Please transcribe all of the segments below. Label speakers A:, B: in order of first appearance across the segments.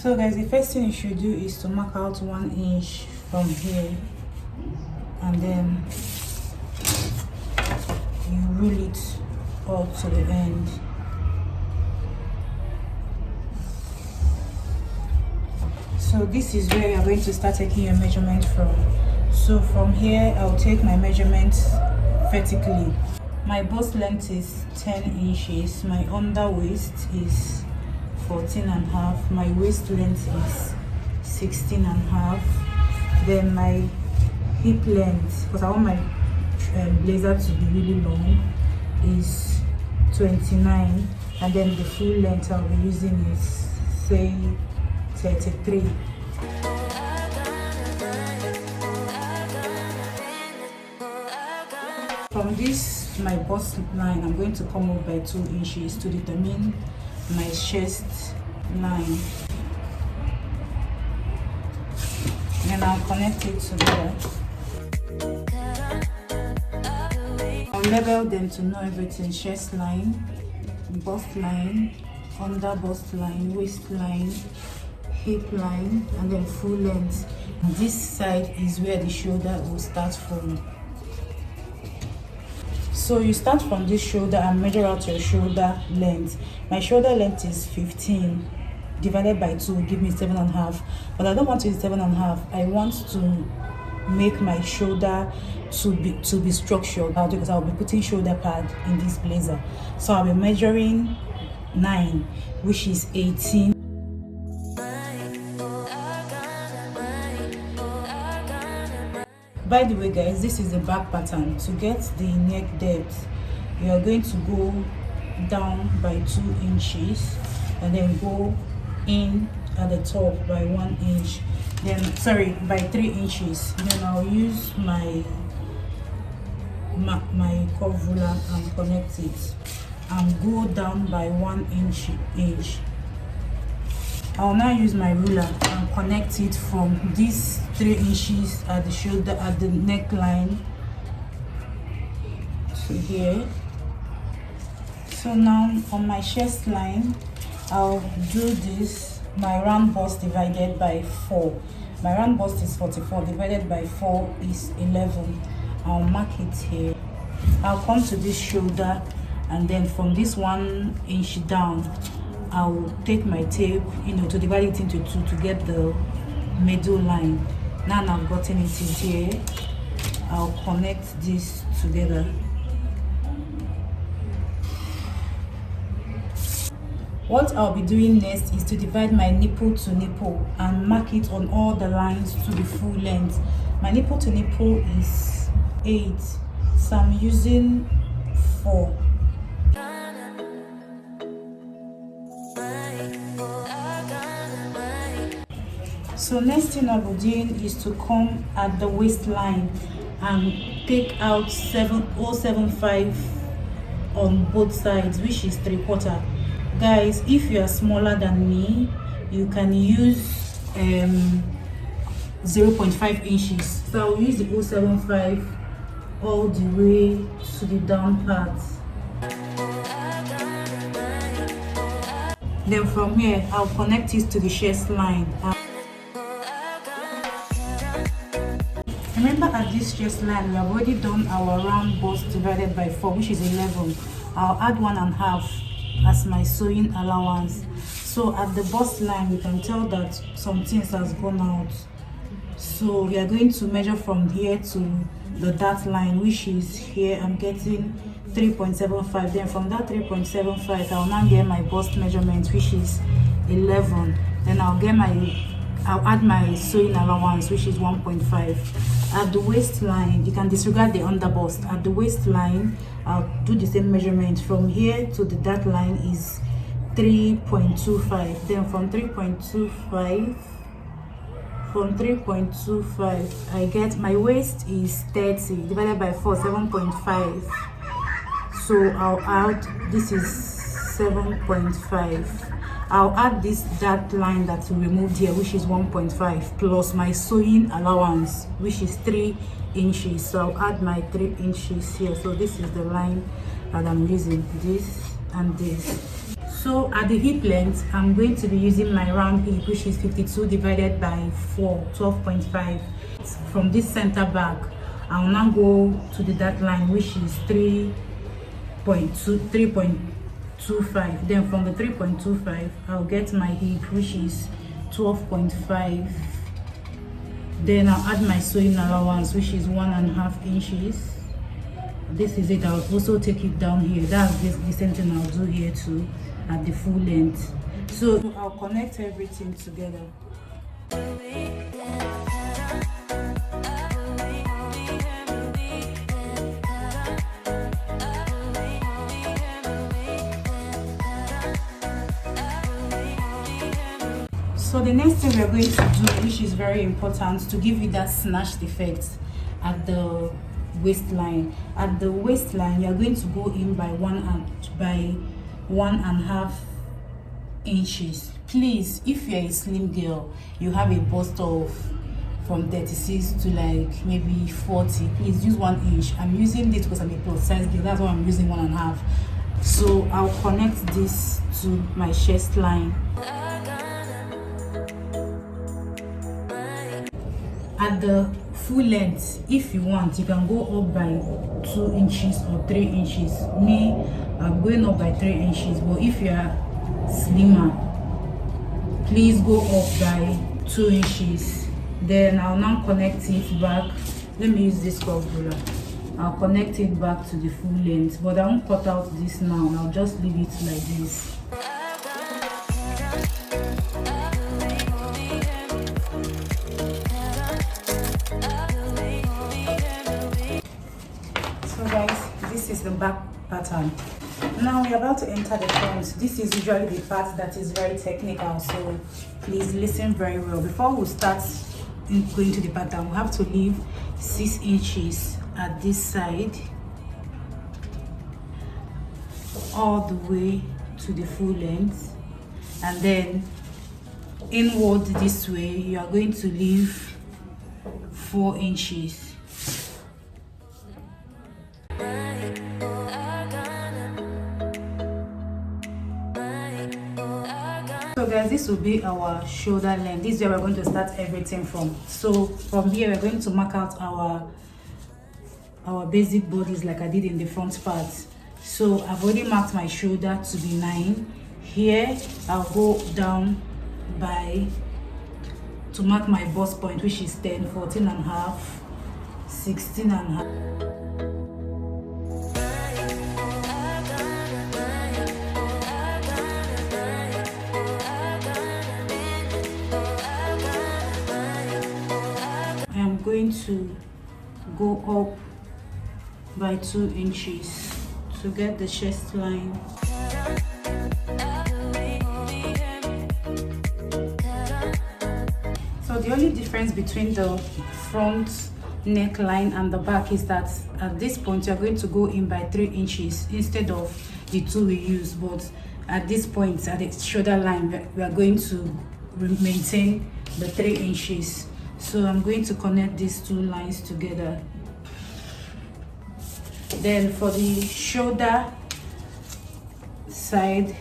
A: So guys, the first thing you should do is to mark out 1 inch from here, and then you rule it up to the end. So this is where you're going to start taking your measurement from. So from here, I'll take my measurement vertically. My bust length is 10 inches, my under waist is 14.5, my waist length is 16.5, then my hip length, because I want my blazer to be really long, is 29, and then the full length I'll be using is say 33. From this my bust line, I'm going to come up by 2 inches to determine my chest line. Then I'll connect it together. I'll label them to know everything: chest line, bust line, under bust line, waist line, hip line, and then full length. And this side is where the shoulder will start from. So you start from this shoulder and measure out your shoulder length. My shoulder length is 15 divided by 2 will give me 7.5, but I don't want to use 7.5. I want to make my shoulder to be structured because I'll be putting shoulder pad in this blazer. So I'll be measuring 9, which is 18. By the way guys, this is the back pattern. To get the neck depth, you are going to go down by 2 inches and then go in at the top by 1 inch, then by 3 inches. Then I'll use my curve ruler and connect it and go down by 1 inch. I'll now use my ruler and connect it from these 3 inches at the shoulder, at the neckline, to here. So now on my chest line, I'll do this, my round bust divided by 4. My round bust is 44, divided by 4 is 11. I'll mark it here. I'll come to this shoulder, and then from this 1 inch down, I'll take my tape, to divide it into 2 to get the middle line. Now I've gotten it in here, I'll connect this together. What I'll be doing next is to divide my nipple to nipple and mark it on all the lines to the full length. My nipple to nipple is 8, so I'm using 4. So next thing I'll be doing is to come at the waistline and take out 0.75 on both sides, which is 3/4. Guys, if you are smaller than me, you can use 0.5 inches. So I'll use the 0.75 all the way to the down part. Then from here, I'll connect it to the chest line. Remember, at this chest line, we have already done our round bust divided by 4, which is 11. I'll add 1.5 as my sewing allowance. So at the bust line, we can tell that some things has gone out. So we are going to measure from here to the dart line, which is here. I'm getting 3.75. Then from that 3.75, I'll now get my bust measurement, which is 11. Then I'll add my sewing allowance, which is 1.5. At the waistline, you can disregard the under bust. At the waistline, I'll do the same measurement. From here to the dart line is 3.25. Then from 3.25, I get my waist is 30 divided by 4, 7.5. So I'll add, this is 7.5. I'll add this dart line that we removed here, which is 1.5, plus my sewing allowance, which is 3 inches. So I'll add my 3 inches here. So this is the line that I'm using, this and this. So at the hip length, I'm going to be using my round hip, which is 52 divided by 4, 12.5. From this center back, I will now go to the dot line, which is 3.25. Then from the 3.25, I'll get my hip, which is 12.5. Then I'll add my sewing allowance, which is 1.5 inches. This is it. I'll also take it down here. That's the same thing I'll do here too at the full length. So I'll connect everything together. So the next thing we're going to do, which is very important to give you that snatched effect at the waistline. At the waistline, you're going to go in by 1.5 inches. Please, if you're a slim girl, you have a bust of from 36 to like maybe 40, please use 1 inch. I'm using this because I'm a plus size girl, that's why I'm using 1.5. So I'll connect this to my chest line. At the full length, if you want, you can go up by 2 inches or 3 inches. Me, I'm going up by 3 inches, but if you are slimmer, please go up by 2 inches. Then I'll now connect it back. Let me use this curve ruler. I'll connect it back to the full length, but I won't cut out this now. I'll just leave it like this. This is the back pattern. Now we're about to enter the front. This is usually the part that is very technical, so please listen very well. Before we start going to the pattern, we have to leave 6 inches at this side all the way to the full length, and then inward this way you are going to leave 4 inches. So guys, this will be our shoulder length. This is where we're going to start everything from. So from here we're going to mark out our basic bodies like I did in the front part. So I've already marked my shoulder to be 9. Here I'll go down to mark my bust point, which is 10, 14.5, 16.5. Going to go up by 2 inches to get the chest line. So the only difference between the front neckline and the back is that at this point you're going to go in by 3 inches instead of the 2 we use, but at this point at the shoulder line we are going to maintain the 3 inches. So I'm going to connect these 2 lines together. Then for the shoulder side,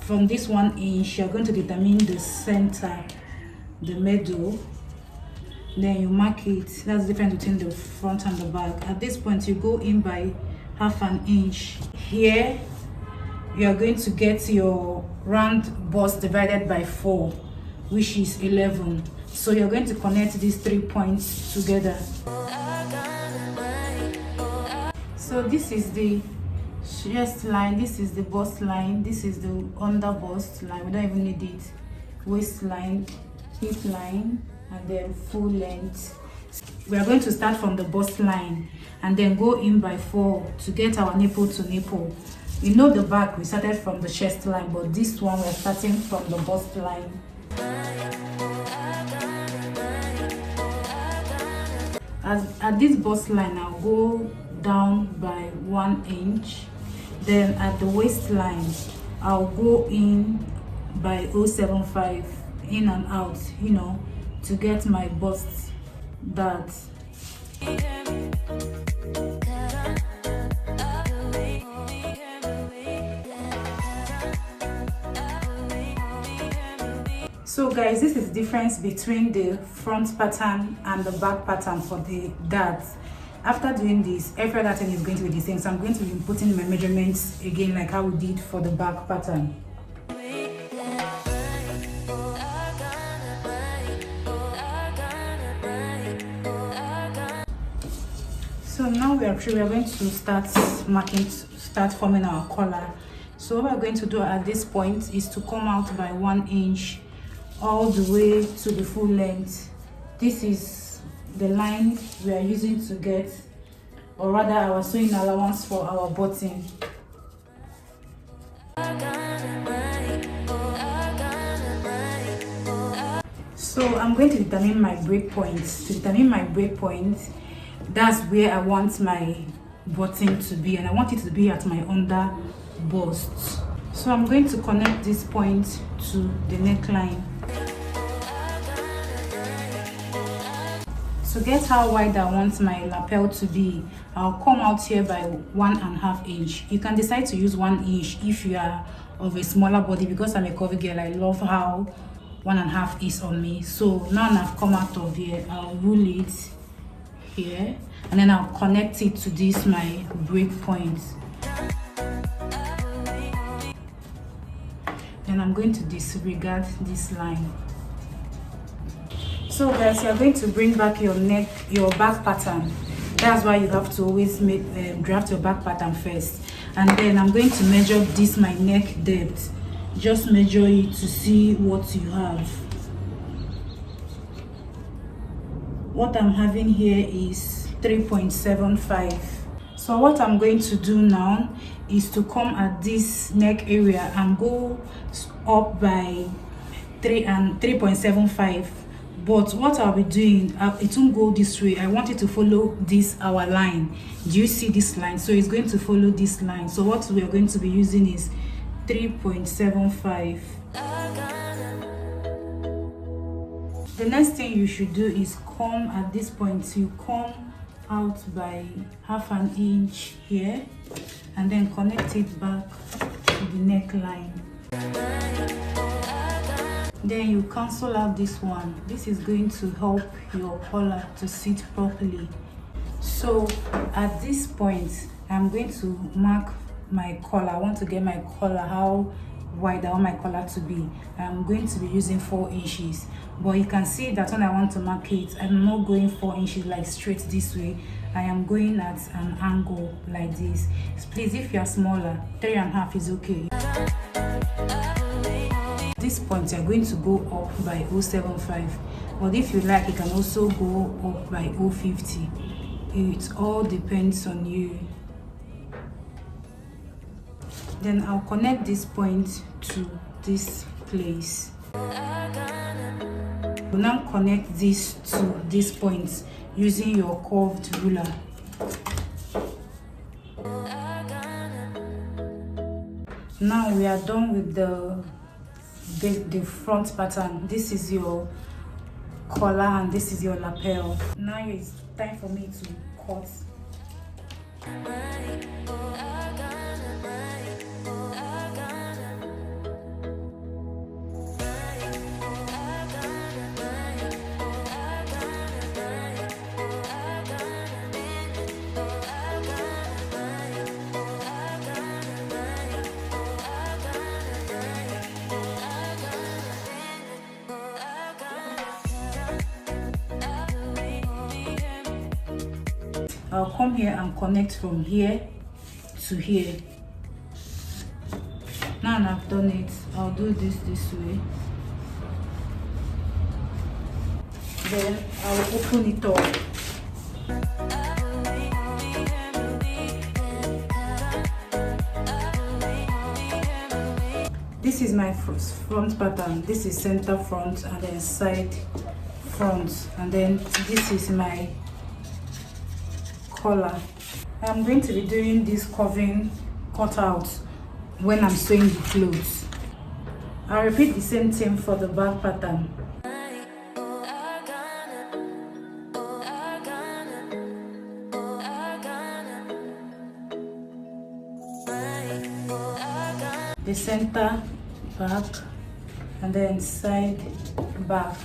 A: from this 1 inch, you're going to determine the center, the middle. Then you mark it. That's the difference between the front and the back. At this point, you go in by 1/2 inch. Here, you are going to get your round bust divided by 4, which is 11. So you're going to connect these 3 points together. So this is the chest line, this is the bust line, this is the under bust line. We don't even need it. Waistline, hip line, and then full length. We are going to start from the bust line and then go in by 4 to get our nipple to nipple. You know the back, we started from the chest line, but this one we're starting from the bust line. At this bust line, I'll go down by 1 inch. Then at the waistline, I'll go in by 0.75, in and out, you know, to get my bust dart. So guys, this is the difference between the front pattern and the back pattern for the darts. After doing this, every other thing is going to be the same, so I'm going to be putting my measurements again like how we did for the back pattern. So now we are going to start forming our collar. So what we're going to do at this point is to come out by 1 inch all the way to the full length. This is the line we are using to get, or rather our sewing allowance for our button. So I'm going to determine my break points. To determine my break point, that's where I want my button to be, and I want it to be at my under bust. So I'm going to connect this point to the neckline. To get how wide I want my lapel to be, I'll come out here by 1.5 inch. You can decide to use 1 inch if you are of a smaller body. Because I'm a curvy girl, I love how 1.5 is on me. So now I've come out of here, I'll rule it here, and then I'll connect it to this my break point. Then I'm going to disregard this line. So guys, you're going to bring back your back pattern. That's why you have to always draft your back pattern first. And then I'm going to measure this my neck depth. Just measure it to see what you have. What I'm having here is 3.75. So what I'm going to do now is to come at this neck area and go up by 3.75. But what I'll be doing, it won't go this way. I want it to follow this our line. Do you see this line? So it's going to follow this line. So what we are going to be using is 3.75. The next thing you should do is come at this point. You come out by 0.5 inch here, and then connect it back to the neckline. Then you cancel out this one. This is going to help your collar to sit properly. So at this point, I'm going to mark my collar. I want to get my collar, how wide I want my collar to be. I'm going to be using 4 inches. But you can see that when I want to mark it, I'm not going 4 inches like straight this way. I am going at an angle like this. Please, if you are smaller, 3.5 is okay. At this point, you're going to go up by 0.75. But if you like, you can also go up by 0.50. It all depends on you. Then I'll connect this point to this place. We'll now connect this to this point using your curved ruler. Now we are done with the front pattern. This is your collar and this is your lapel. Now it's time for me to cut. I'll come here and connect from here to here. Now I've done it, I'll do this way. Then I'll open it up. This is my front pattern. This is center front and then side front, and then this is my collar. I'm going to be doing this curving cutout when I'm sewing the clothes. I'll repeat the same thing for the back pattern. The center, back, and then side back.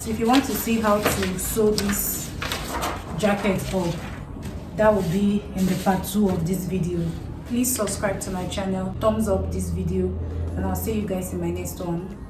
A: So if you want to see how to sew this jacket up, that will be in the part 2 of this video. Please subscribe to my channel, thumbs up this video, and I'll see you guys in my next one.